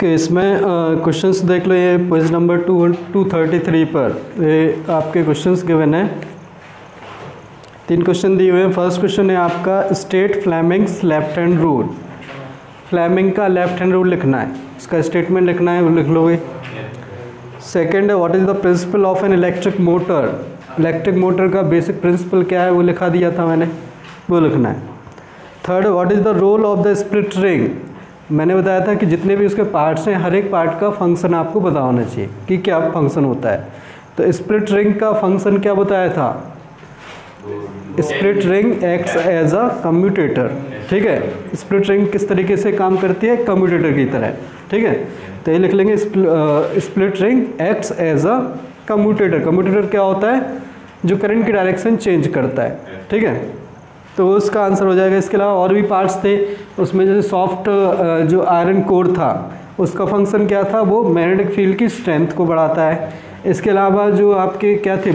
कि इसमें क्वेश्चंस देख लो। ये पेज नंबर 233 पर ये आपके क्वेश्चंस गिवन है। 3 क्वेश्चन दिए हुए हैं। फर्स्ट क्वेश्चन है आपका state Fleming's left hand rule. Fleming का लेफ्ट हैंड रूल लिखना है, इसका स्टेटमेंट लिखना है, वो लिख लोगे। सेकेंड है what is the principle of an electric motor. Electric motor का बेसिक प्रिंसिपल क्या है वो लिखा दिया था मैंने, वो लिखना है। Third what is the role of the split ring. मैंने बताया था कि जितने भी उसके पार्ट्स हैं हर एक पार्ट का फंक्शन आपको पता होना चाहिए कि क्या फंक्शन होता है। तो स्प्लिट रिंग का फंक्शन क्या बताया था, split ring acts as a commutator. ठीक है, स्प्लिट रिंग किस तरीके से काम करती है, कम्यूटेटर की तरह। ठीक है, तो ये लिख लेंगे split ring acts as a commutator. Commutator क्या होता है, जो करंट की डायरेक्शन चेंज करता है। ठीक है, तो उसका आंसर हो जाएगा। इसके अलावा और भी पार्ट्स थे उसमें, जैसे सॉफ्ट जो आयरन कोर था उसका फंक्शन क्या था, वो मैग्नेटिक फील्ड की स्ट्रेंथ को बढ़ाता है। इसके अलावा जो आपके क्या थे,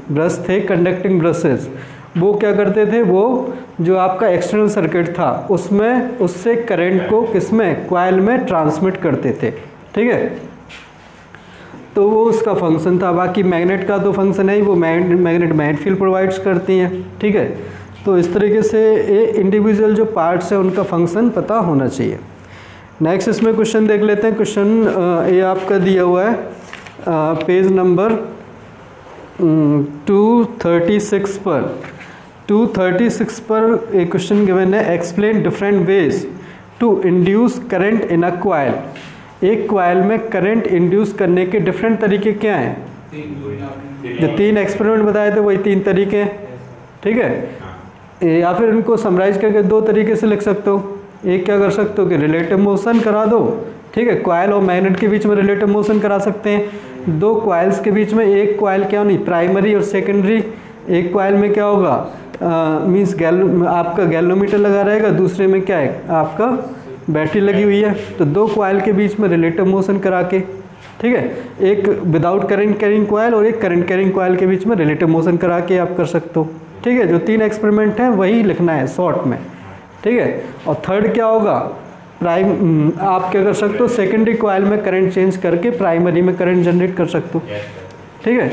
ब्रश थे कंडक्टिंग ब्रशेस, वो क्या करते थे, वो जो आपका एक्सटर्नल सर्किट था उसमें उससे करंट को किसमें, कॉइल में ट्रांसमिट करते थे। ठीक है, तो वो उसका फंक्शन था। बाकी मैग्नेट का तो फंक्शन है ही, वो मैग्नेट फील्ड प्रोवाइड्स करती हैं। ठीक है, तो इस तरीके से ये इंडिविजुअल जो पार्ट्स हैं उनका फंक्शन पता होना चाहिए। नेक्स्ट इसमें क्वेश्चन देख लेते हैं। क्वेश्चन ये आपका दिया हुआ है पेज नंबर 236 पर। 236 पर एक क्वेश्चन गिवन है, explain different ways to induce current in a coil. एक क्वाइल में करंट इंड्यूस करने के डिफरेंट तरीके क्या हैं, जो 3 एक्सपेरिमेंट बताए थे वही 3 तरीके हैं। ठीक है, या फिर इनको समराइज करके 2 तरीके से लिख सकते हो। एक क्या कर सकते हो कि रिलेटिव मोशन करा दो। ठीक है, क्वाइल और मैग्नेट के बीच में रिलेटिव मोशन करा सकते हैं। 2 क्वाइल्स के बीच में एक क्वाइल क्या होनी, प्राइमरी और सेकेंडरी। एक क्वाइल में क्या होगा, मीन्स आपका गैल्वेनोमीटर लगा रहेगा, दूसरे में क्या है, आपका बैटरी लगी हुई है। तो 2 क्वाइल के बीच में रिलेटिव मोशन करा के, ठीक है, एक विदाउट करंट कैरिंग क्वाइल और एक करंट कैरिंग क्वाइल के बीच में रिलेटिव मोशन करा के आप कर सकते हो। ठीक है, जो 3 एक्सपेरिमेंट हैं वही लिखना है शॉर्ट में। ठीक है, और थर्ड क्या होगा, आप क्या कर सकते हो, सेकेंडरी क्वाइल में करंट चेंज करके प्राइमरी में करंट जनरेट कर सकते हो। ठीक है,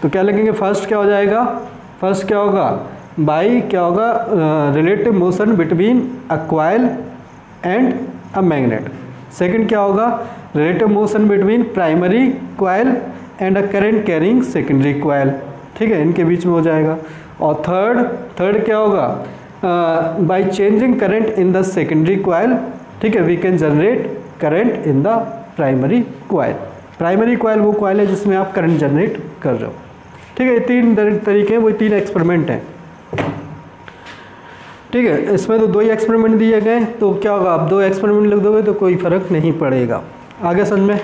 तो क्या लिखेंगे, फर्स्ट क्या हो जाएगा, फर्स्ट क्या होगा, बाई क्या होगा, relative motion between a coil and a magnet. Second क्या होगा, relative motion between primary coil and a current carrying secondary coil. ठीक है, इनके बीच में हो जाएगा। और थर्ड क्या होगा, by changing current in the secondary coil. ठीक है, we can generate current in the primary coil. Primary coil वो क्वाइल है जिसमें आप करंट जनरेट कर रहे हो। ठीक है, ये 3 तरीके हैं, वो 3 एक्सपेरिमेंट हैं। ठीक है, इसमें तो 2 ही एक्सपेरिमेंट दिए गए, तो क्या होगा, आप 2 एक्सपेरिमेंट लिख दोगे तो कोई फ़र्क नहीं पड़ेगा। आगे समझ में।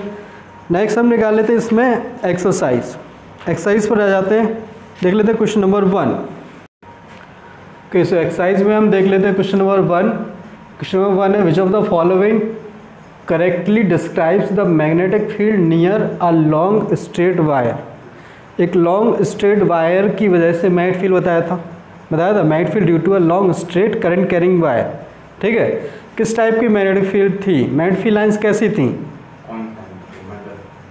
नेक्स्ट हम निकाल लेते हैं इसमें एक्सरसाइज पर आ जाते हैं। देख लेते हैं क्वेश्चन नंबर 1। एक्सरसाइज में हम देख लेते हैं क्वेश्चन नंबर 1। क्वेश्चन नंबर 1 है, which of the following correctly describes the magnetic field near a long straight wire. एक लॉन्ग स्ट्रेट वायर की वजह से मैग्नेटिक फील्ड बताया था magnetic field due to a long straight current carrying wire. ठीक है, किस टाइप की मैग्नेटिक फील्ड थी, मैग्नेटिक फील्ड लाइंस कैसी थी,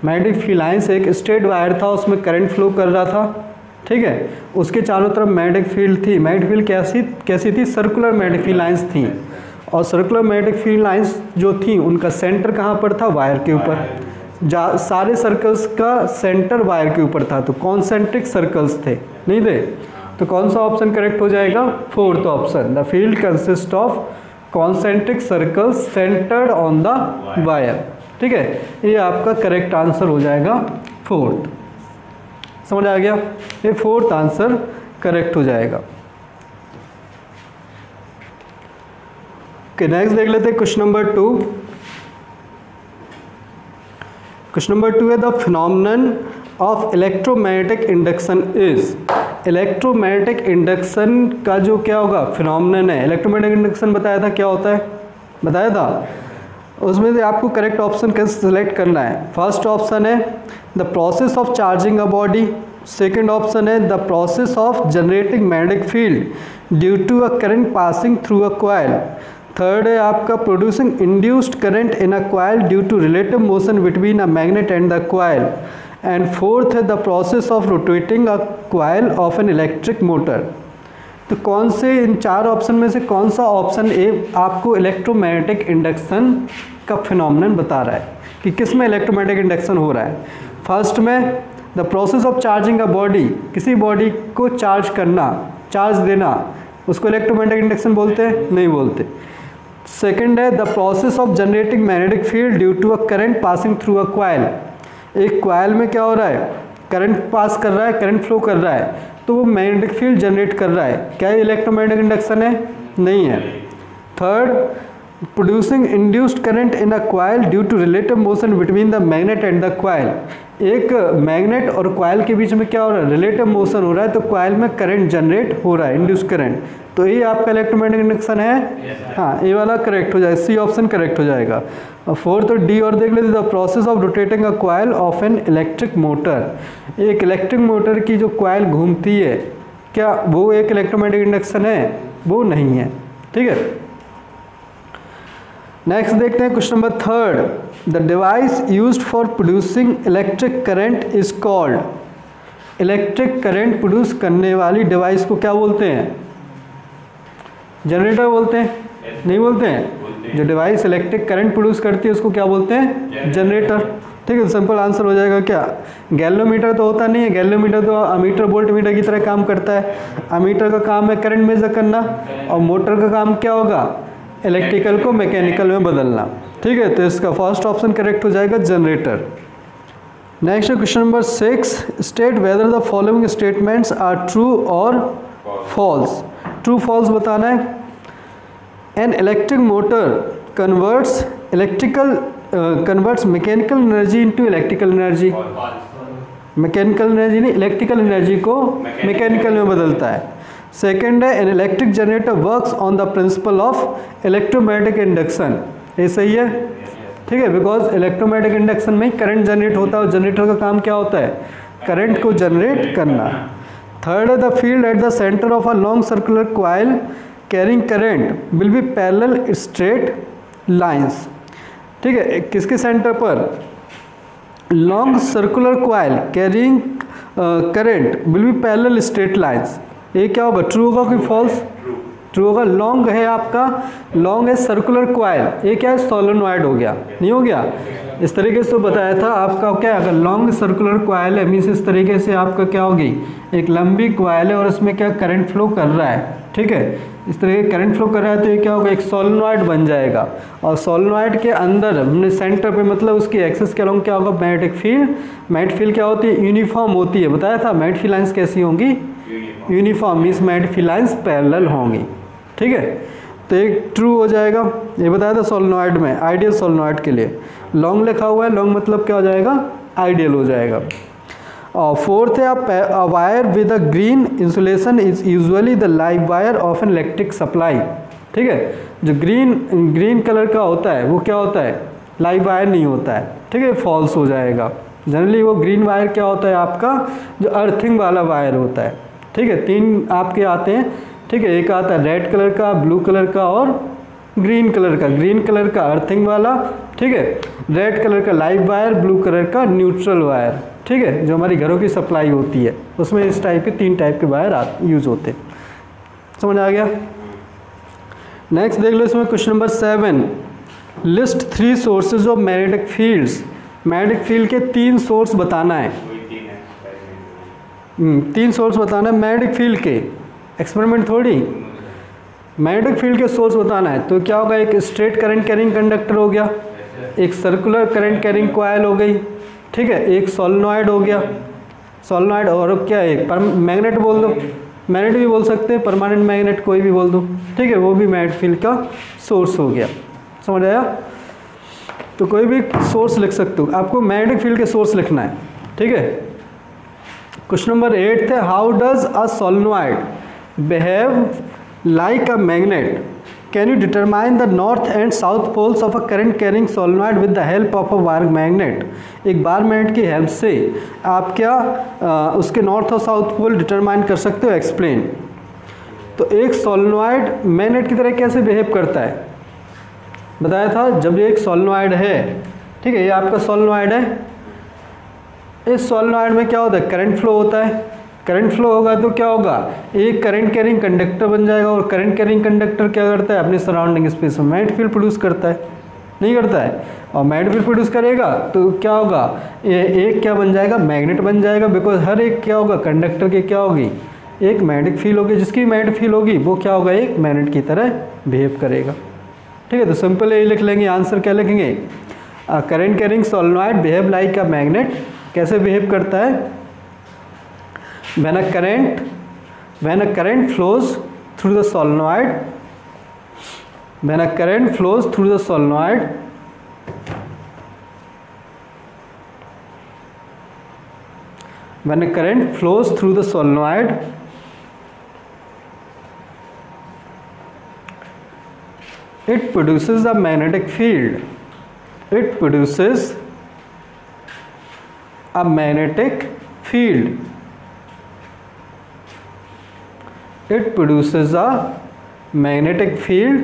मैग्नेटिक फील्ड लाइंस एक स्ट्रेट वायर था, उसमें करंट फ्लो कर रहा था। ठीक है, उसके चारों तरफ मैग्नेटिक फील्ड थी। मैग्नेटिक फील्ड कैसी थी, सर्कुलर मैग्नेटिक फील्ड लाइंस थी। और सर्कुलर मैग्नेटिक फील्ड लाइंस जो थी उनका सेंटर कहाँ पर था, वायर के ऊपर। सारे सर्कल्स का सेंटर वायर के ऊपर था, तो कॉन्सेंट्रिक सर्कल्स थे, नहीं थे। तो कौन सा ऑप्शन करेक्ट हो जाएगा, 4th option. The field consist of concentric circles centred on the wire. ठीक है, ये आपका करेक्ट आंसर हो जाएगा 4th। समझ आ गया, ये 4th आंसर करेक्ट हो जाएगा। नेक्स्ट देख लेते हैं क्वेश्चन नंबर 2। क्वेश्चन नंबर 2 है, the phenomenon of electromagnetic induction is. Electromagnetic induction का जो क्या होगा, फिनोमेनन है। इलेक्ट्रोमैग्नेटिक इंडक्शन बताया था क्या होता है, बताया था। उसमें से आपको करेक्ट ऑप्शन कैसे सेलेक्ट करना है। फर्स्ट ऑप्शन है the process of charging a body. Second option है the process of generating magnetic field due to a current passing through a coil. Third है आपका producing induced current in a coil due to relative motion between a magnet and the coil. And fourth है the process of rotating a coil of an electric motor. तो कौन से इन चार option में से कौन सा ऑप्शन ए आपको इलेक्ट्रोमैग्नेटिक इंडक्शन का फिनोमेनन बता रहा है कि किस में इलेक्ट्रोमैग्नेटिक इंडक्शन हो रहा है? फर्स्ट में the process of charging a body, किसी बॉडी को चार्ज करना, चार्ज देना, उसको इलेक्ट्रोमैग्नेटिक इंडक्शन बोलते हैं? नहीं बोलते। सेकंड है the process of generating magnetic field due to a current passing through a coil. एक क्वाइल में क्या हो रहा है? करंट पास कर रहा है, करंट फ्लो कर रहा है, तो वो मैग्नेटिक फील्ड जनरेट कर रहा है। क्या ये इलेक्ट्रोमैग्नेटिक इंडक्शन है? नहीं है। Third, producing induced current in a coil due to relative motion between the magnet and the coil. एक मैग्नेट और क्वाइल के बीच में क्या हो रहा है? रिलेटिव मोशन हो रहा है, तो क्वाइल में करंट जनरेट हो रहा है, इंड्यूस करंट। तो ये आपका इलेक्ट्रोमैग्नेटिक इंडक्शन है। हाँ, ये वाला करेक्ट हो जाएगा, सी ऑप्शन करेक्ट हो जाएगा। और फोर्थ और डी और देख लेते, the process of rotating a coil of an electric motor. एक इलेक्ट्रिक मोटर की जो क्वाइल घूमती है, क्या वो एक इलेक्ट्रोमैग्नेटिक इंडक्शन है? वो नहीं है। ठीक है, नेक्स्ट देखते हैं question number third. The device used for producing electric current is called. Electric current produce करने वाली डिवाइस को क्या बोलते हैं? जनरेटर बोलते हैं? नहीं बोलते हैं। जो डिवाइस इलेक्ट्रिक करंट प्रोड्यूस करती है उसको क्या बोलते हैं? जनरेटर। ठीक है, सिंपल आंसर हो जाएगा क्या? गैल्वेमीटर तो होता नहीं है, गैल्वेमीटर तो अमीटर वोल्ट मीटर की तरह काम करता है। अमीटर का काम है करंट मेजर करना, और मोटर का काम क्या होगा? इलेक्ट्रिकल को मैकेनिकल में बदलना। ठीक है, तो इसका फर्स्ट ऑप्शन करेक्ट हो जाएगा, generator. Next question number 6, state whether the following statements are true और फॉल्स। ट्रू फॉल्स बताना है। An electric motor converts mechanical energy into electrical energy. Mechanical energy नहीं, इलेक्ट्रिकल एनर्जी को मैकेनिकल में बदलता है। सेकेंड है an electric generator works on the principle of electromagnetic induction. ये सही है। ठीक है, बिकॉज इलेक्ट्रोमैग्नेटिक इंडक्शन में करंट जनरेट होता है, और जनरेटर का काम क्या होता है? करंट को जनरेट करना। थर्ड है the field at the centre of a long circular coil carrying current will B parallel straight lines. ठीक है, किसके सेंटर पर? Long circular coil carrying current will B parallel straight lines. ये क्या होगा? ट्रू होगा कि फॉल्स? ट्रू होगा। लॉन्ग है आपका, लॉन्ग है सर्कुलर क्वाइल, ये क्या है? सोलेनॉइड हो गया, नहीं हो गया? इस तरीके से तो बताया था आपका क्या, अगर लॉन्ग सर्कुलर क्वाइल है मीन्स इस तरीके से आपका क्या होगी? एक लंबी क्वाइल है और इसमें क्या करंट फ्लो कर रहा है। ठीक है, इस तरह के करंट फ्लो कर रहा है तो ये क्या होगा? एक सोलेनॉइड बन जाएगा, और सोलेनॉइड के अंदर हमने सेंटर पे मतलब उसकी एक्सिस के अलॉन्ग क्या होगा? Magnetic field. मैग्नेटिक फील्ड क्या होती है? यूनिफॉर्म होती है, बताया था। मैग्नेटिक फील्ड लाइंस कैसी होंगी? Uniform, means magnetic field lines parallel होंगी। ठीक है, तो एक ट्रू हो जाएगा। ये बताया था सोलेनॉइड में, आइडियल सोलेनॉइड के लिए लॉन्ग लिखा हुआ है, लॉन्ग मतलब क्या हो जाएगा? आइडियल हो जाएगा। और फोर्थ है a wire with a green insulation is usually the live wire of an electric supply. ठीक है, जो ग्रीन कलर का होता है वो क्या होता है? लाइव वायर नहीं होता है। ठीक है, फॉल्स हो जाएगा। जनरली वो ग्रीन वायर क्या होता है आपका? जो अर्थिंग वाला वायर होता है। ठीक है, तीन आपके आते हैं। ठीक है, एक आता है रेड कलर का, ब्लू कलर का और ग्रीन कलर का। ग्रीन कलर का अर्थिंग वाला, ठीक है, रेड कलर का लाइव वायर, ब्लू कलर का न्यूट्रल वायर। ठीक है, जो हमारी घरों की सप्लाई होती है उसमें इस टाइप के 3 टाइप के वायर यूज होते हैं। समझ आ गया? नेक्स्ट देख लो इसमें question number 7, list 3 sources of magnetic fields. Magnetic field के 3 सोर्स बताना है। 3 सोर्स बताना है मैग्नेटिक फील्ड के, एक्सपेरिमेंट थोड़ी। मैग्नेटिक फील्ड के सोर्स बताना है तो क्या होगा? एक स्ट्रेट करंट कैरिंग कंडक्टर हो गया, एक सर्कुलर करंट कैरिंग कॉइल हो गई, ठीक है, एक सोलेनॉइड हो गया, सोलेनॉइड, और क्या है? मैग्नेट बोल दो, मैग्नेट भी बोल सकते हैं, परमानेंट मैग्नेट कोई भी बोल दो। ठीक है, वो भी मैग्नेटिक फील्ड का सोर्स हो गया। समझ आया? तो कोई भी सोर्स लिख सकते हो, आपको मैग्नेटिक फील्ड के सोर्स लिखना है। ठीक है, क्वेश्चन नंबर 8 है, how does a solenoid behave like a magnet? Can you determine the north and south poles of a current carrying solenoid with the help of a wire magnet? एक bar magnet की help से आप क्या उसके north और south pole determine कर सकते हो। एक्सप्लेन। तो एक सोलेनॉइड मैग्नेट की तरह कैसे बिहेव करता है? बताया था जब ये एक सोलेनोइड है, ठीक है, ये आपका सोलेनोइड है, इस सोलेनोइड में क्या होता है, करंट फ्लो होता है। करंट फ्लो होगा तो क्या होगा, एक करंट कैरिंग कंडक्टर बन जाएगा, और करंट कैरिंग कंडक्टर क्या करता है, अपनी सराउंडिंग स्पेस में मैग्नेटिक फील्ड प्रोड्यूस करता है, नहीं करता है, और मैग्नेटिक फील्ड प्रोड्यूस करेगा तो क्या होगा, ये एक क्या बन जाएगा, मैग्नेट बन जाएगा, बिकॉज हर एक क्या होगा, कंडक्टर के क्या होगी, एक मैग्नेटिक फील्ड होगी, जिसकी मैग्नेटिक फील्ड होगी वो क्या होगा, एक मैग्नेट की तरह बिहेव करेगा। ठीक है, तो सिंपल यही लिख लेंगे, आंसर क्या लिखेंगे, current carrying solenoid behave like a magnet. कैसे बिहेव करता है, when a current flows through the solenoid, when a current flows through the solenoid, when a current flows through the solenoid, it produces a magnetic field. It produces a magnetic field. It produces a magnetic field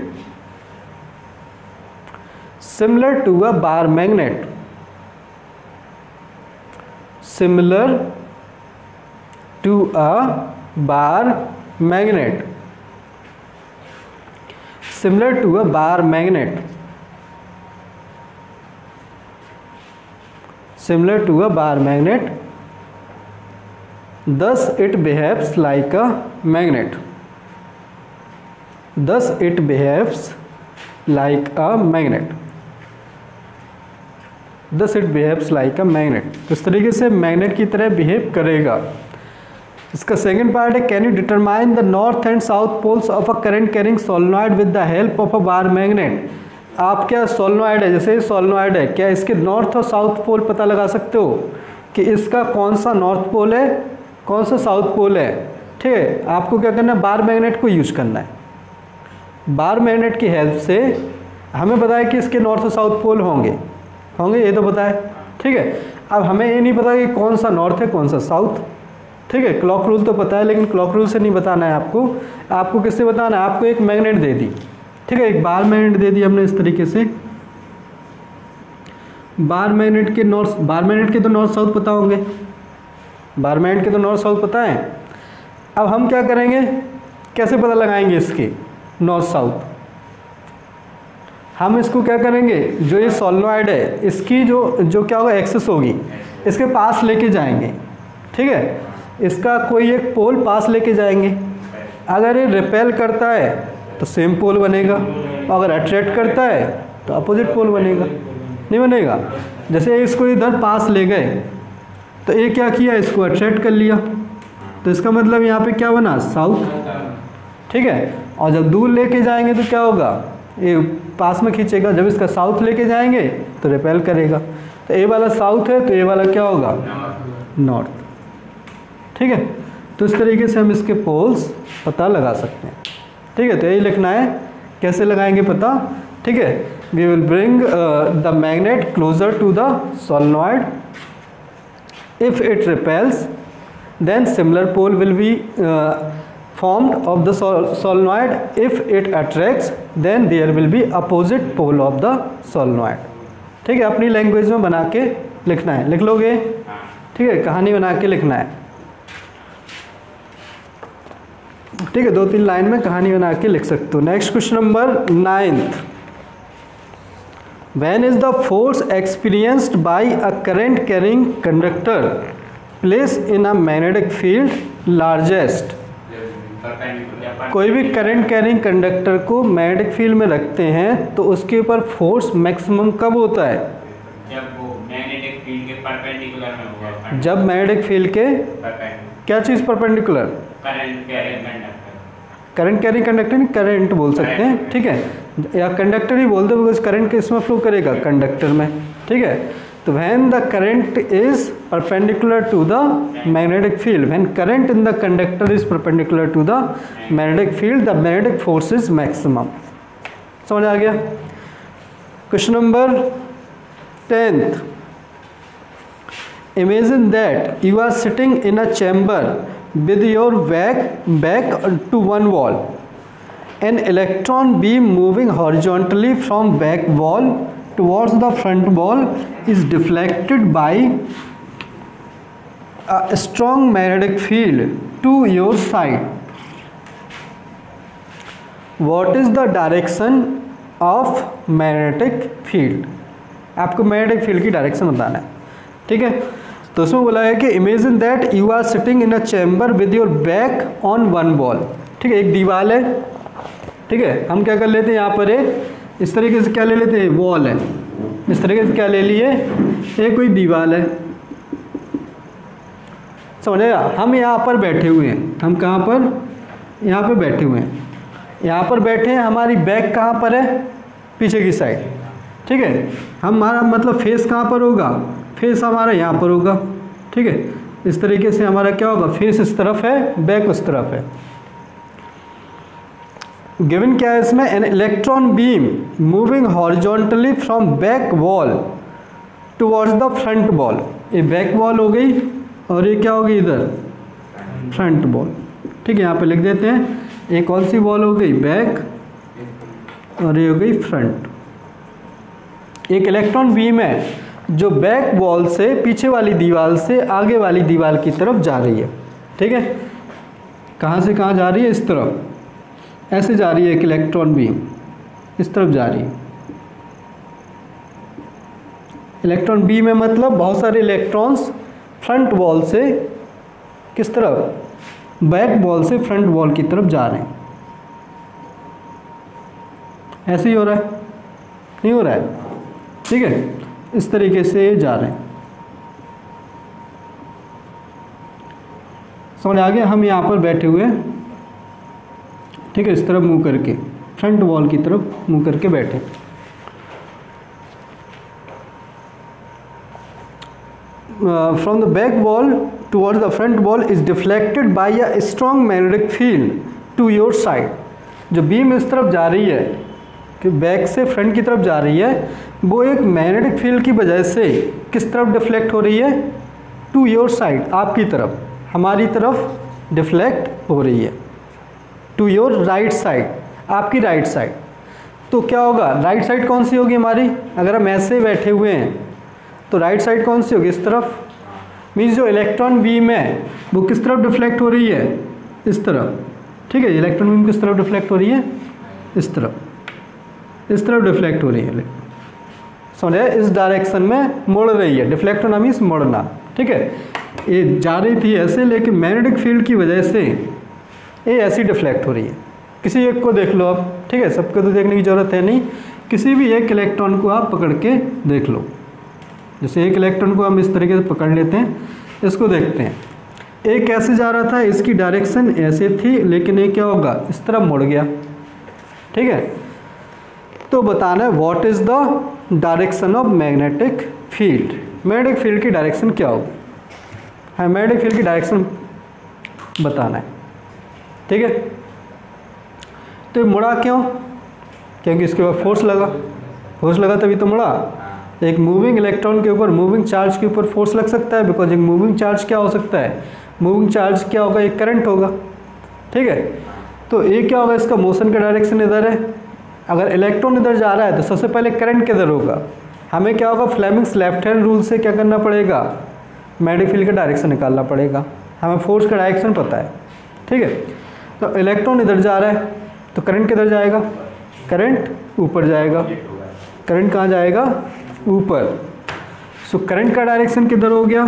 similar to a bar magnet. Similar to a bar magnet. Similar to a bar magnet. Similar to a bar magnet. Thus it behaves like a magnet. Thus it behaves like a magnet. Thus it behaves like a magnet. इस तरीके से magnet की तरह behave करेगा। इसका second part है, can you determine the north and south poles of a current carrying solenoid with the help of a bar magnet. आप क्या सोलेनोइड है, जैसे सोलेनोइड है, क्या इसके नॉर्थ और साउथ पोल पता लगा सकते हो कि इसका कौन सा नॉर्थ पोल है, कौन सा साउथ पोल है। ठीक है, आपको क्या करना है, बार मैग्नेट को यूज करना है। बार मैग्नेट की हेल्प से हमें पता है कि इसके नॉर्थ और साउथ पोल होंगे, ये तो पता है। ठीक है, अब हमें ये नहीं पता कि कौन सा नॉर्थ है कौन सा साउथ। ठीक है, क्लॉक रूल तो पता है, लेकिन क्लॉक रूल से नहीं बताना है आपको। आपको किससे बताना है, आपको एक मैग्नेट दे दी, ठीक है, एक बार मैग्नेट दे दी हमने इस तरीके से। बार मैग्नेट के तो नॉर्थ साउथ पता होंगे, बार मैग्नेट के तो नॉर्थ साउथ पता है। अब हम क्या करेंगे, कैसे पता लगाएंगे इसके नॉर्थ साउथ। हम इसको क्या करेंगे, जो ये सोलेनोइड है इसकी जो क्या होगा, एक्सेस होगी, इसके पास लेके जाएंगे। ठीक है, इसका कोई एक पोल पास लेके जाएंगे। अगर ये रिपेल करता है तो सेम पोल बनेगा, अगर अट्रैक्ट करता है तो अपोजिट पोल बनेगा, नहीं बनेगा। जैसे इसको इधर पास ले गए तो ये क्या किया, इसको अट्रैक्ट कर लिया, तो इसका मतलब यहाँ पे क्या बना, साउथ। ठीक है, और जब दूर लेके जाएंगे तो क्या होगा, ये पास में खींचेगा। जब इसका साउथ लेके जाएंगे तो रिपेल करेगा। तो ये वाला साउथ है तो ये वाला क्या होगा, नॉर्थ। ठीक है, तो इस तरीके से हम इसके पोल्स पता लगा सकते हैं। ठीक है, तो यही लिखना है, कैसे लगाएंगे पता। ठीक है, we will bring the magnet closer to the solenoid. If it repels, then similar pole will be formed of the solenoid. If it attracts, then there will be opposite pole of the solenoid. ठीक है, अपनी language में बना के लिखना है, लिख लोगे। ठीक है, कहानी बना के लिखना है। ठीक है, 2-3 लाइन में कहानी बना के लिख सकते हो। Next question number 9th। When is the force experienced by a current carrying conductor placed in a magnetic field largest? कोई भी करंट कैरिंग कंडक्टर को मैग्नेटिक फील्ड में रखते हैं तो उसके ऊपर फोर्स मैक्सिमम कब होता है, जब वो मैग्नेटिक फील्ड के परपेंडिकुलर में होगा। जब मैग्नेटिक फील्ड के क्या चीज़ परपेंडिकुलर, करंट कैरिंग कंडक्टर नहीं, करंट बोल सकते हैं। ठीक है, या कंडक्टर ही बोल दो, बिकॉज करंट किसमें फ्लो करेगा, कंडक्टर में। ठीक है, तो when the current is perpendicular to the magnetic field, when current in the conductor is perpendicular to the magnetic field, the magnetic force is maximum. समझ आ गया। Question number 10th। Imagine that you are sitting in a chamber with your back to one wall an electron beam moving horizontally from back wall towards the front wall is deflected by a strong magnetic field to your side. What is the direction of magnetic field? आपको magnetic field की direction बताना है, ठीक है। तो उसमें बोला है कि imagine that you are sitting in a chamber with your back on one wall, ठीक है। एक दीवार है, ठीक है। हम क्या कर लेते हैं, यहाँ पर इस तरीके से क्या ले लेते हैं, वॉल है। इस तरीके से क्या ले लिए, एक कोई दीवार है, समझेगा। हम यहाँ पर बैठे हुए हैं, हम कहाँ पर, यहाँ पर बैठे हुए हैं। यहाँ पर बैठे हैं, हमारी बैक कहाँ पर है, पीछे की साइड, ठीक है। हमारा मतलब फेस कहाँ पर होगा, फेस हमारा यहाँ पर होगा, ठीक है। इस तरीके से हमारा क्या होगा, फेस इस तरफ है, बैक उस तरफ है। गिवन क्या है इसमें, N electron beam moving horizontally from back wall towards the front wall. ये बैक वॉल हो गई और ये क्या होगी, इधर फ्रंट वॉल, ठीक है। यहाँ पे लिख देते हैं, ये कौन सी वॉल हो गई, बैक, और ये हो गई फ्रंट। एक इलेक्ट्रॉन बीम है जो बैक वॉल से, पीछे वाली दीवार से आगे वाली दीवार की तरफ जा रही है, ठीक है। कहाँ से कहाँ जा रही है, इस तरफ ऐसे जा रही है। एक इलेक्ट्रॉन बीम इस तरफ जा रही है। इलेक्ट्रॉन बीम है मतलब बहुत सारे इलेक्ट्रॉन्स फ्रंट वॉल से किस तरफ, बैक वॉल से फ्रंट वॉल की तरफ जा रहे हैं। ऐसे ही हो रहा है, नहीं हो रहा है, ठीक है। इस तरीके से जा रहे हैं, समझ आ गया। हम यहाँ पर बैठे हुए हैं, ठीक है, इस तरफ मुंह करके, फ्रंट वॉल की तरफ मुंह करके बैठे। From the back wall towards the front wall is deflected by a strong magnetic field to your side. जो बीम इस तरफ जा रही है, कि बैक से फ्रंट की तरफ जा रही है, वो एक मैग्नेटिक फील्ड की वजह से किस तरफ डिफ्लेक्ट हो रही है, टू योर साइड, आपकी तरफ, हमारी तरफ डिफ्लेक्ट हो रही है। टू योर राइट साइड, आपकी राइट साइड। तो क्या होगा, राइट साइड कौन सी होगी हमारी, अगर हम ऐसे बैठे हुए हैं तो राइट साइड कौन सी होगी, इस तरफ। मीन्स जो इलेक्ट्रॉन बीम है वो किस तरफ डिफ्लेक्ट हो रही है, इस तरफ, ठीक है। इलेक्ट्रॉन बीम किस तरफ डिफ्लेक्ट हो रही है, इस तरफ, इस तरफ डिफ्लेक्ट हो रही है। समझे, इस डायरेक्शन में मुड़ रही है। डिफ्लेक्ट होना मीन्स मुड़ना, ठीक है। ये जा रही थी ऐसे, लेकिन मैग्नेटिक फील्ड की वजह से ये ऐसी डिफ्लेक्ट हो रही है। किसी एक को देख लो आप, ठीक है, सबको तो देखने की ज़रूरत है नहीं, किसी भी एक इलेक्ट्रॉन को आप पकड़ के देख लो। जैसे एक इलेक्ट्रॉन को हम इस तरीके से पकड़ लेते हैं, इसको देखते हैं, एक कैसे जा रहा था, इसकी डायरेक्शन ऐसे थी, लेकिन ये क्या होगा, इस तरफ मुड़ गया, ठीक है। तो बताना है what is the direction of magnetic field. Magnetic field की डायरेक्शन क्या होगी, हाँ, मैग्नेटिक फील्ड की डायरेक्शन बताना है, ठीक है। तो ये मुड़ा क्यों, क्योंकि इसके बाद फोर्स लगा तभी तो मुड़ा। एक मूविंग इलेक्ट्रॉन के ऊपर, मूविंग चार्ज के ऊपर फोर्स लग सकता है, बिकॉज एक मूविंग चार्ज क्या हो सकता है, मूविंग चार्ज क्या होगा, एक करंट होगा, ठीक है। तो ये क्या होगा, इसका मोशन का डायरेक्शन इधर है। अगर इलेक्ट्रॉन इधर जा रहा है तो सबसे पहले करंट किधर होगा, हमें क्या होगा, फ्लेमिंग्स लेफ्ट हैंड रूल से क्या करना पड़ेगा, मैग्नेटिक फील्ड का डायरेक्शन निकालना पड़ेगा। हमें फोर्स का डायरेक्शन पता है, ठीक है। तो इलेक्ट्रॉन इधर जा रहा है तो करंट किधर जाएगा, करंट ऊपर जाएगा। करंट कहाँ जाएगा, ऊपर। सो करंट का डायरेक्शन किधर हो गया,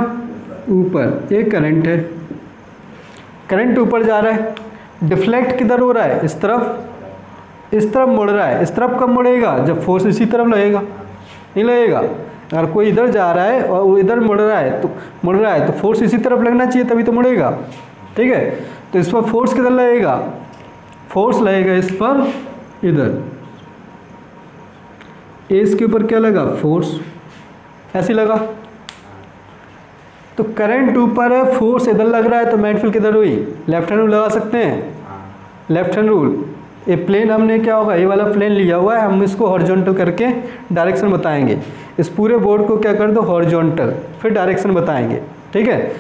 ऊपर। एक करंट है, करंट ऊपर जा रहा है, डिफ्लेक्ट किधर हो रहा है, इस तरफ मुड़ रहा है। इस तरफ कब मुड़ेगा, जब फोर्स इसी तरफ लगेगा, नहीं लगेगा। अगर कोई इधर जा रहा है और वो इधर मुड़ रहा है तो फोर्स इसी तरफ लगना चाहिए, तभी तो मुड़ेगा, ठीक है। तो इस पर फोर्स किधर लगेगा, फोर्स लगेगा इस पर, इधर। इसके ऊपर क्या लगा, फोर्स, ऐसे लगा। तो करंट ऊपर है, फोर्स इधर लग रहा है, तो मैग्नेटिक फील्ड किधर हुई, लेफ्ट हैंड रूल लगा सकते हैं, लेफ्ट हैंड रूल। ये प्लेन हमने क्या होगा, ये वाला प्लेन लिया हुआ है, हम इसको हॉरिजॉन्टल करके डायरेक्शन बताएंगे। इस पूरे बोर्ड को क्या कर दो, हॉरिजॉन्टल, फिर डायरेक्शन बताएंगे, ठीक है।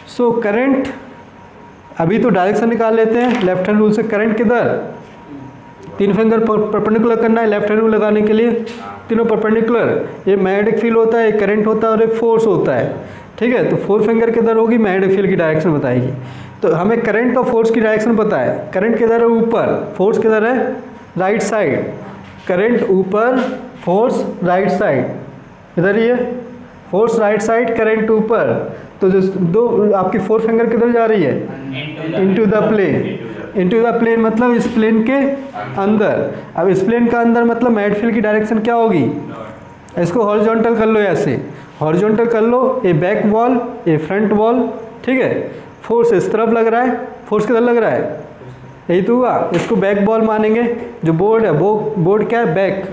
सो करंट, अभी तो डायरेक्शन निकाल लेते हैं लेफ्ट हैंड रूल से। करंट किधर, तीन फिंगर परपेंडिकुलर करना है लेफ्ट हैंड रूल लगाने के लिए, तीनों परपेंडिकुलर। ये मैग्नेटिक फील्ड होता है, एक करंट होता है और एक फोर्स होता है, ठीक है। तो फोर फिंगर किधर होगी, मैग्नेटिक फील्ड की डायरेक्शन बताएगी। तो हमें करंट और फोर्स की डायरेक्शन पता है। करंट किधर है, ऊपर, फोर्स किधर है, राइट साइड। करंट ऊपर, फोर्स राइट साइड। इधर ही है, फोर्स राइट साइड, करंट ऊपर। तो जो दो आपकी फोर फिंगर किधर जा रही है, into the plane. Into the plane मतलब इस प्लेन के अंदर। अब इस प्लेन का अंदर मतलब मैग्नेटिक फील्ड की डायरेक्शन क्या होगी, इसको हॉरिजॉन्टल कर लो, ऐसे हॉरिजॉन्टल कर लो। ये बैक वॉल, ये फ्रंट वॉल, ठीक है। फोर्स इस तरफ लग रहा है, फोर्स किधर लग रहा है, यही तो हुआ। इसको बैक वॉल मानेंगे। जो बोर्ड है वो बोर्ड क्या है, बैक,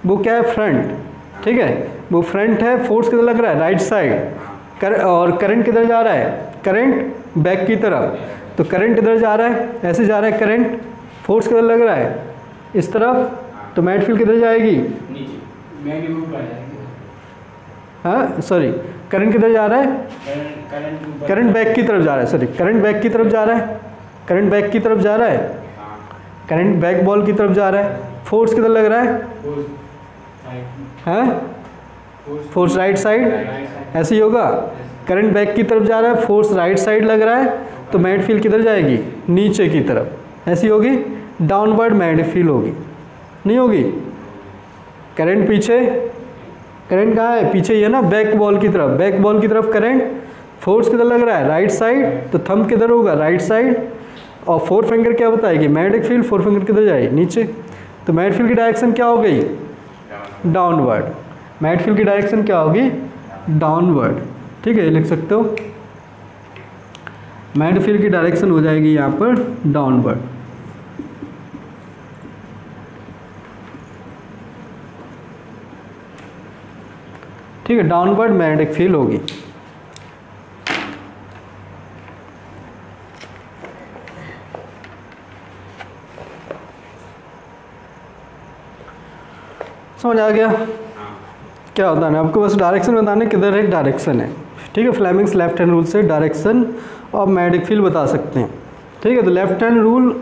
वो क्या है, फ्रंट, ठीक है। वो फ्रंट है, फोर्स किधर लग रहा है, राइट साइड। और करंट किधर जा रहा है, करंट बैक की तरफ। तो करंट इधर जा रहा है, ऐसे जा रहा है करंट। फोर्स किधर लग रहा है, इस तरफ। तो मैग्नेटिक फील्ड किधर जाएगी, हाँ सॉरी, करंट किधर जा रहा है, करंट बैक की तरफ जा रहा है, सॉरी करंट बैक की तरफ जा रहा है, करंट बैक की तरफ जा रहा है, करंट बैक बॉल की तरफ जा रहा है। फोर्स किधर लग रहा है, हैं, फोर्स राइट साइड, ऐसे ही होगा। करंट बैक की तरफ जा रहा है, फोर्स राइट साइड लग रहा है, तो मैग्नेटिक फील्ड किधर जाएगी, नीचे की तरफ। ऐसी होगी, डाउनवर्ड मैग्नेटिक फील्ड होगी, नहीं होगी। करंट पीछे, करंट कहाँ है, पीछे ही है ना, बैक बॉल की तरफ, बैक बॉल की तरफ करंट। फोर्स किधर लग रहा है, राइट साइड, तो थंब किधर होगा, राइट साइड। और फोर फिंगर क्या बताएगी, मैग्नेटिक फील्ड, फोर फिंगर किधर जाएगी, नीचे। तो मैग्नेटिक फील्ड की डायरेक्शन क्या हो गई, डाउनवर्ड। मैग्नेटिक फील्ड की डायरेक्शन क्या होगी, डाउनवर्ड, ठीक है, लिख सकते हो। मैग्नेटिक फील्ड की डायरेक्शन हो जाएगी यहाँ पर डाउनवर्ड। ठीक है, डाउनवर्ड मैग्नेटिक फील्ड होगी। समझ आ गया क्या होता है ना, आपको बस डायरेक्शन बताने किधर एक डायरेक्शन है, ठीक है। फ्लेमिंग्स लेफ्ट हैंड रूल से डायरेक्शन और मैग्नेटिक फील्ड बता सकते हैं, ठीक है। तो लेफ्ट हैंड रूल,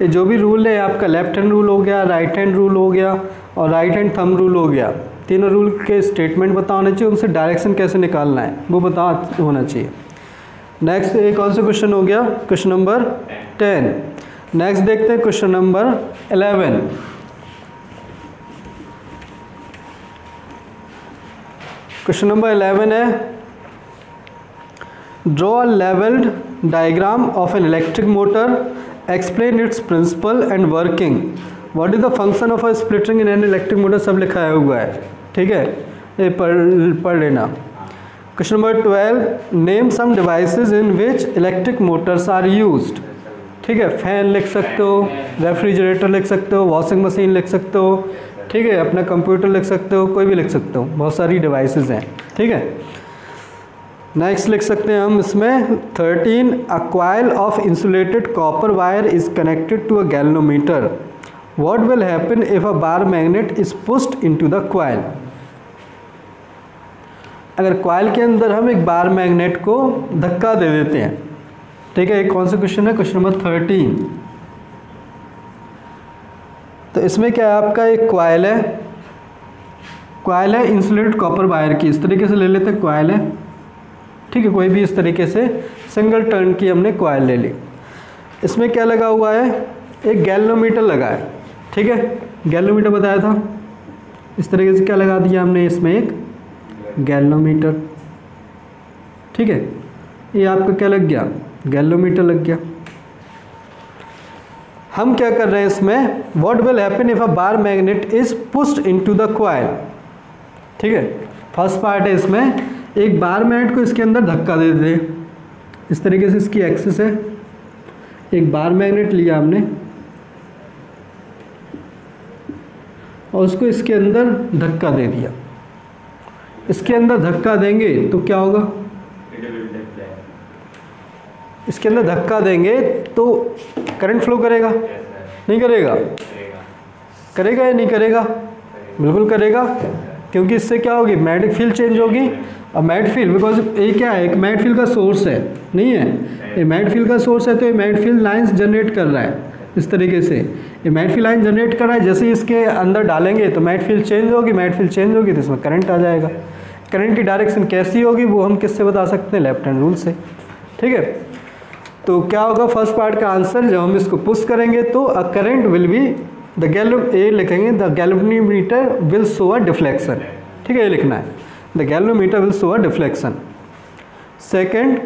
ये जो भी रूल है आपका, लेफ्ट हैंड रूल हो गया, राइट हैंड रूल हो गया और राइट हैंड थंब रूल हो गया। तीनों रूल के स्टेटमेंट पता होने चाहिए, उनसे डायरेक्शन कैसे निकालना है वो पता होना चाहिए। नेक्स्ट एक कौन सा क्वेश्चन हो गया, क्वेश्चन नंबर 10। नेक्स्ट देखते हैं क्वेश्चन नंबर 11। क्वेश्चन नंबर 11 है, draw a labelled diagram of an electric motor, explain its principle and working, what is the function of a split ring in an electric motor, सब लिखा हुआ है, ठीक है। ये पढ़ लेना। Question number 12, name some devices in which electric motors are used, ठीक है। फैन लिख सकते हो, रेफ्रिजरेटर लिख सकते हो, वॉशिंग मशीन लिख सकते हो, ठीक है। अपना कंप्यूटर लिख सकते हो, कोई भी लिख सकते हो, बहुत सारी डिवाइसेस हैं, ठीक है। नेक्स्ट लिख सकते हैं हम इसमें 13, a coil of insulated copper wire is connected to a galvanometer, what will happen if a bar magnet is pushed into the coil. अगर कॉइल के अंदर हम एक बार मैग्नेट को धक्का दे देते हैं, ठीक है। एक कौन सा क्वेश्चन है, क्वेश्चन नंबर 13। तो इसमें क्या है, आपका एक कॉइल है, कॉइल है इंसुलेटेड कॉपर वायर की, इस तरीके से ले लेते हैं, कॉइल है, ठीक है। कोई भी इस तरीके से सिंगल टर्न की हमने कॉइल ले ली। इसमें क्या लगा हुआ है, एक गैल्वेनोमीटर लगा है, ठीक है। गैल्वेनोमीटर बताया था, इस तरीके से क्या लगा दिया हमने, इसमें एक गैल्वेनोमीटर, ठीक है। ये आपका क्या लग गया, गैल्वेनोमीटर लग गया। हम क्या कर रहे हैं इसमें, what will happen if a bar magnet is pushed into the coil, ठीक है। फर्स्ट पार्ट है, इसमें एक बार मैग्नेट को इसके अंदर धक्का दे दे, इस तरीके से इसकी एक्सिस है, एक बार मैग्नेट लिया हमने और उसको इसके अंदर धक्का दे दिया। इसके अंदर धक्का देंगे तो क्या होगा, इसके अंदर धक्का देंगे तो करंट फ्लो करेगा, नहीं करेगा, करेगा या नहीं करेगा, बिल्कुल करेगा, क्योंकि इससे क्या होगी, मैग्नेटिक फील्ड चेंज होगी। और मैग्नेटिक फील्ड, बिकॉज ये क्या है, एक मैग्नेटिक फील्ड का सोर्स है, नहीं है, ये मैग्नेटिक फील्ड का सोर्स है, तो ये मैग्नेटिक फील्ड लाइंस जनरेट कर रहा है, इस तरीके से ये मैग्नेटिक फील्ड लाइन जनरेट कर रहा है, जैसे ही इसके अंदर डालेंगे तो मैग्नेटिक फील्ड चेंज होगी, मैग्नेटिक फील्ड चेंज होगी तो इसमें करंट आ जाएगा। करंट की डायरेक्शन कैसी होगी वो हम किससे बता सकते हैं, लेफ्ट हैंड रूल से। ठीक है, तो क्या होगा फर्स्ट पार्ट का आंसर, जब हम इसको पुश करेंगे तो a current will be the A लिखेंगे the galvanometer will show a deflection. ठीक है, ये लिखना है, the galvanometer will show a deflection. Second,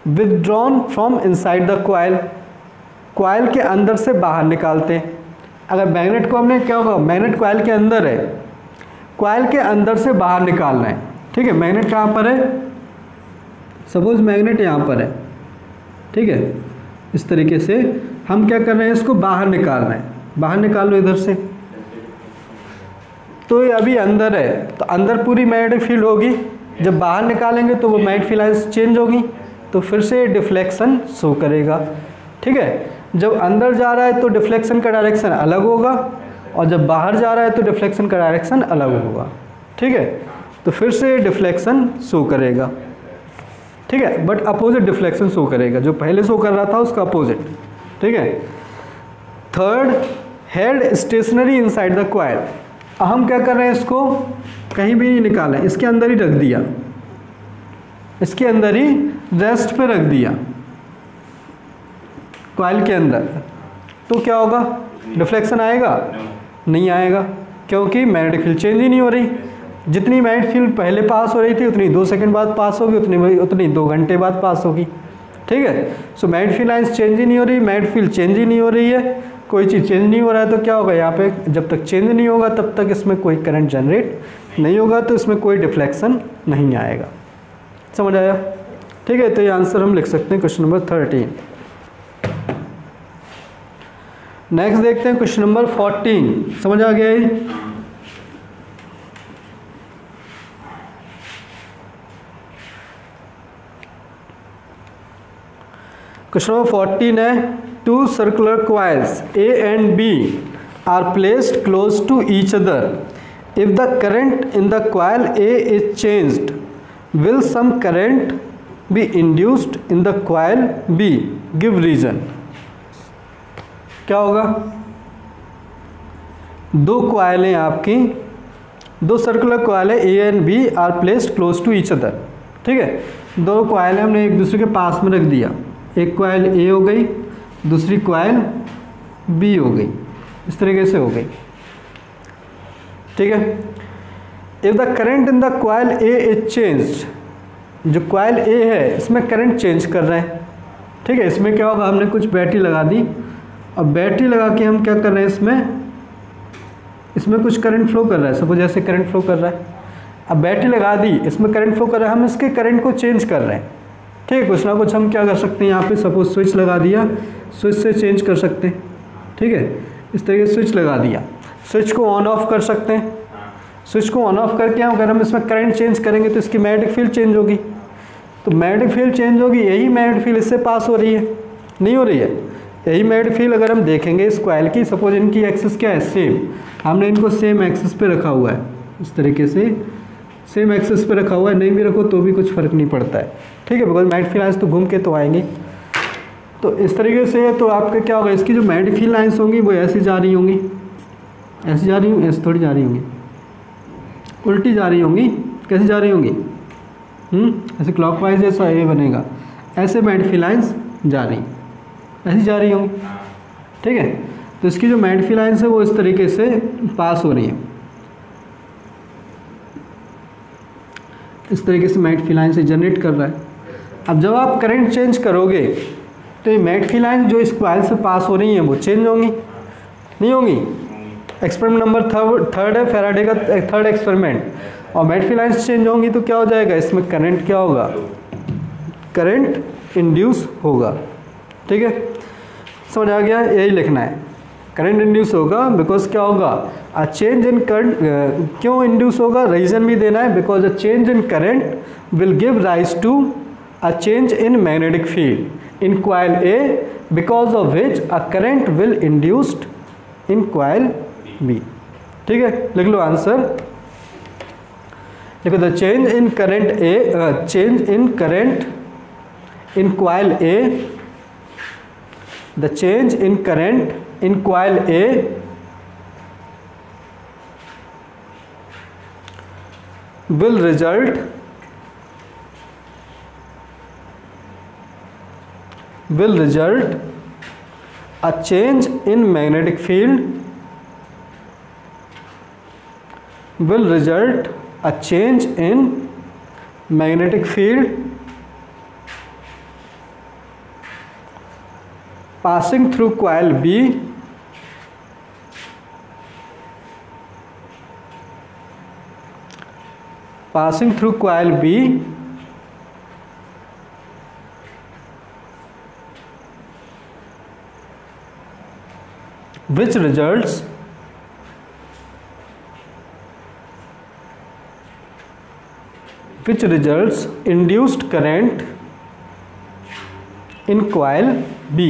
withdrawn from inside the coil, coil के अंदर से बाहर निकालते हैं। अगर मैग्नेट को हमने क्या होगा, मैग्नेट कॉइल के अंदर है, कॉइल के अंदर से बाहर निकालना है। ठीक है, मैग्नेट कहाँ पर है, सपोज मैग्नेट यहाँ पर है। ठीक है, इस तरीके से हम क्या कर रहे हैं, इसको बाहर निकालना है, बाहर निकाल लो इधर से। तो ये अभी अंदर है तो अंदर पूरी मैग्नेटिक फील्ड होगी, जब बाहर निकालेंगे तो वो मैग्नेटिक फील्ड लाइन्स चेंज होगी तो फिर से डिफ्लेक्शन शो करेगा। ठीक है, जब अंदर जा रहा है तो डिफ्लेक्शन का डायरेक्शन अलग होगा और जब बाहर जा रहा है तो डिफ्लेक्शन का डायरेक्शन अलग होगा। ठीक है, तो फिर से डिफ्लेक्शन शो करेगा। ठीक है, बट अपोजिट डिफ्लेक्शन शो करेगा, जो पहले शो कर रहा था उसका अपोजिट। ठीक है, third, head stationary inside the coil, हम क्या कर रहे हैं, इसको कहीं भी नहीं निकालें, इसके अंदर ही रख दिया, इसके अंदर ही रेस्ट पे रख दिया कॉइल के अंदर, तो क्या होगा, डिफ्लेक्शन आएगा, नहीं आएगा, क्योंकि मैग्नेटिक फील्ड चेंज ही नहीं हो रही। जितनी मैग्नेटिक फील्ड पहले पास हो रही थी उतनी 2 सेकंड बाद पास होगी, उतनी 2 घंटे बाद पास होगी। ठीक है, so magnetic field lines change ही नहीं हो रही, मैग्नेटिक फील्ड चेंज ही नहीं हो रही है, कोई चीज़ चेंज नहीं हो रहा है तो क्या होगा, यहाँ पे जब तक चेंज नहीं होगा तब तक इसमें कोई करंट जनरेट नहीं होगा, तो इसमें कोई डिफ्लेक्शन नहीं आएगा। समझ आया? ठीक है, तो ये आंसर हम लिख सकते हैं क्वेश्चन नंबर 13। नेक्स्ट देखते हैं क्वेश्चन नंबर 14। समझ आ गया ये? क्वेश्चन नंबर 14 है, 2 circular coils A and B are placed close to each other. If the current in the coil A is changed, will some current be induced in the coil B? Give reason. क्या होगा, 2 कॉइलें आपकी, 2 circular कॉइलें A and B are placed close to each other. ठीक है, 2 कॉइलें हमने एक दूसरे के पास में रख दिया, एक कॉइल A हो गई, दूसरी कॉइल B हो गई, इस तरीके से हो गई। ठीक है, if the current in the coil A is changed, जो कॉइल A है इसमें करंट चेंज कर रहे हैं। ठीक है, इसमें क्या होगा, हमने कुछ बैटरी लगा दी, अब बैटरी लगा के हम क्या कर रहे हैं, इसमें कुछ करंट फ्लो कर रहा है, सपोज ऐसे करंट फ्लो कर रहा है, अब बैटरी लगा दी, इसमें करंट फ्लो कर रहा है, हम इसके करंट को चेंज कर रहे हैं। ठीक है, कुछ ना कुछ हम क्या कर सकते हैं, यहाँ पे सपोज स्विच लगा दिया, स्विच से चेंज कर सकते हैं। ठीक है, इस तरीके से स्विच लगा दिया, स्विच को ऑन ऑफ कर सकते हैं, स्विच को ऑन ऑफ करके अगर हम इसमें करंट चेंज करेंगे तो इसकी मैग्नेटिक फील्ड चेंज होगी, तो मैग्नेटिक फील्ड चेंज होगी, यही मैग्नेटिक फील्ड इससे पास हो रही है, नहीं हो रही है, यही मैग्नेटिक फील्ड अगर हम देखेंगे इस कॉइल की, सपोज इनकी एक्सिस क्या है, सेम, हमने इनको सेम एक्सिस पे रखा हुआ है, इस तरीके से सेम एक्सिस पे रखा हुआ है, नहीं भी रखो तो भी कुछ फ़र्क नहीं पड़ता है। ठीक है, बिकॉज मैग्नेटिक फील्ड लाइन्स तो घूम के तो आएंगे, तो इस तरीके से तो आपका क्या होगा, इसकी जो मैग्नेटिक फील्ड लाइन्स होंगी वो ऐसी जा रही होंगी, ऐसी जा रही होंगी, ऐसे थोड़ी जा रही होंगी, उल्टी जा रही होंगी, कैसे जा रही होंगी, ऐसे क्लॉकवाइज जैसा ये बनेगा, ऐसे मैग्नेटिक फील्ड लाइन्स जा रही, ऐसी जा रही होंगी। ठीक है, तो इसकी जो मैग्नेटिक फील्ड लाइन्स है वो इस तरीके से पास हो रही है, इस तरीके से मैग्नेटिक फील्ड लाइन से जनरेट कर रहा है। अब जब आप करंट चेंज करोगे तो ये मैग्नेटिक फील्ड लाइन जो इस कॉइल से पास हो रही हैं वो चेंज होंगी, नहीं होंगी। एक्सपेरिमेंट नंबर 3 है फैराडे का 3rd एक्सपेरिमेंट, और मैग्नेटिक फील्ड लाइन्स चेंज होंगी तो क्या हो जाएगा, इसमें करंट क्या होगा, करंट इंड्यूस होगा। ठीक है, समझ आ गया, यही लिखना है, करंट इंड्यूस होगा, बिकॉज क्या होगा, अ चेंज इन करंट, क्यों इंड्यूस होगा, रीजन भी देना है, because a change in current will give rise to a change in magnetic field in coil A, because of which a current will induced in coil B। ठीक है, लिख लो answer, देखो the change in current change in current in coil A, the change in current in coil A will result a change in magnetic field, will result a change in magnetic field passing through coil B which results induced current in coil B,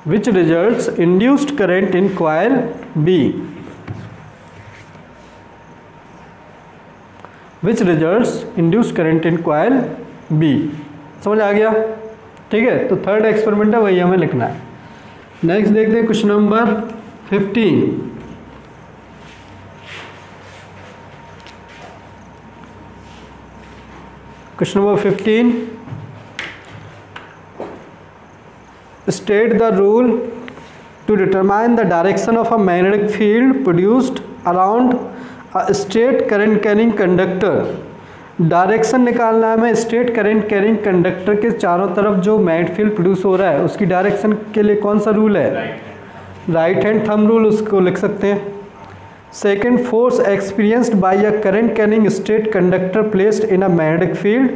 which results induced current in coil B, which results induced current in coil B। समझ आ गया? ठीक है, तो third experiment है, वही हमें लिखना है। नेक्स्ट देखते हैं question number 15। Question number 15, state the rule to determine the direction of a magnetic field produced around a straight current carrying conductor। Direction निकालना है हमें स्ट्रेट करंट कैरिंग कंडक्टर के चारों तरफ जो मैग्नेटिक फील्ड प्रोड्यूस हो रहा है उसकी डायरेक्शन के लिए कौन सा रूल है? राइट हैंड थंब रूल, उसको लिख सकते हैं। Second, force experienced by a current carrying straight conductor placed in a magnetic field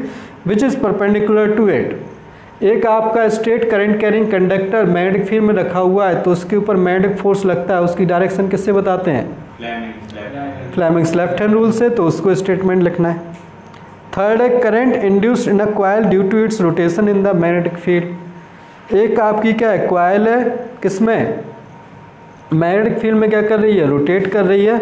which is perpendicular to it. एक आपका straight current carrying conductor magnetic field में रखा हुआ है तो उसके ऊपर मैग्नेटिक फोर्स लगता है, उसकी डायरेक्शन किससे बताते हैं? फ्लेमिंग्स लेफ्ट हैंड रूल से, तो उसको स्टेटमेंट लिखना है। थर्ड है, current induced in a coil due to its rotation in the magnetic field. एक आपकी क्या है, कॉइल है, किसमें? मैग्नेटिक फील्ड में क्या कर रही है? रोटेट कर रही है।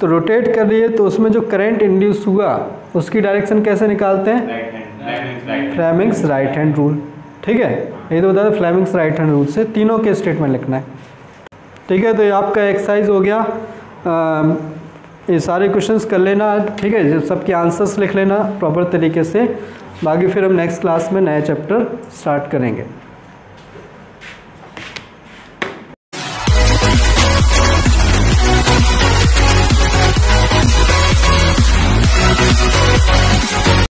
तो रोटेट कर रही है तो उसमें जो करंट इंड्यूस हुआ उसकी डायरेक्शन कैसे निकालते हैं? Fleming's right hand rule. ठीक है, ये तो बता दो, फ्लेमिंग्स राइट हैंड रूल से तीनों के स्टेटमेंट लिखना है। ठीक है, तो ये आपका एक्सरसाइज हो गया। ये सारे क्वेश्चंस कर लेना, ठीक है, जब सबके आंसर्स लिख लेना प्रॉपर तरीके से। बाकी फिर हम नेक्स्ट क्लास में नया चैप्टर स्टार्ट करेंगे।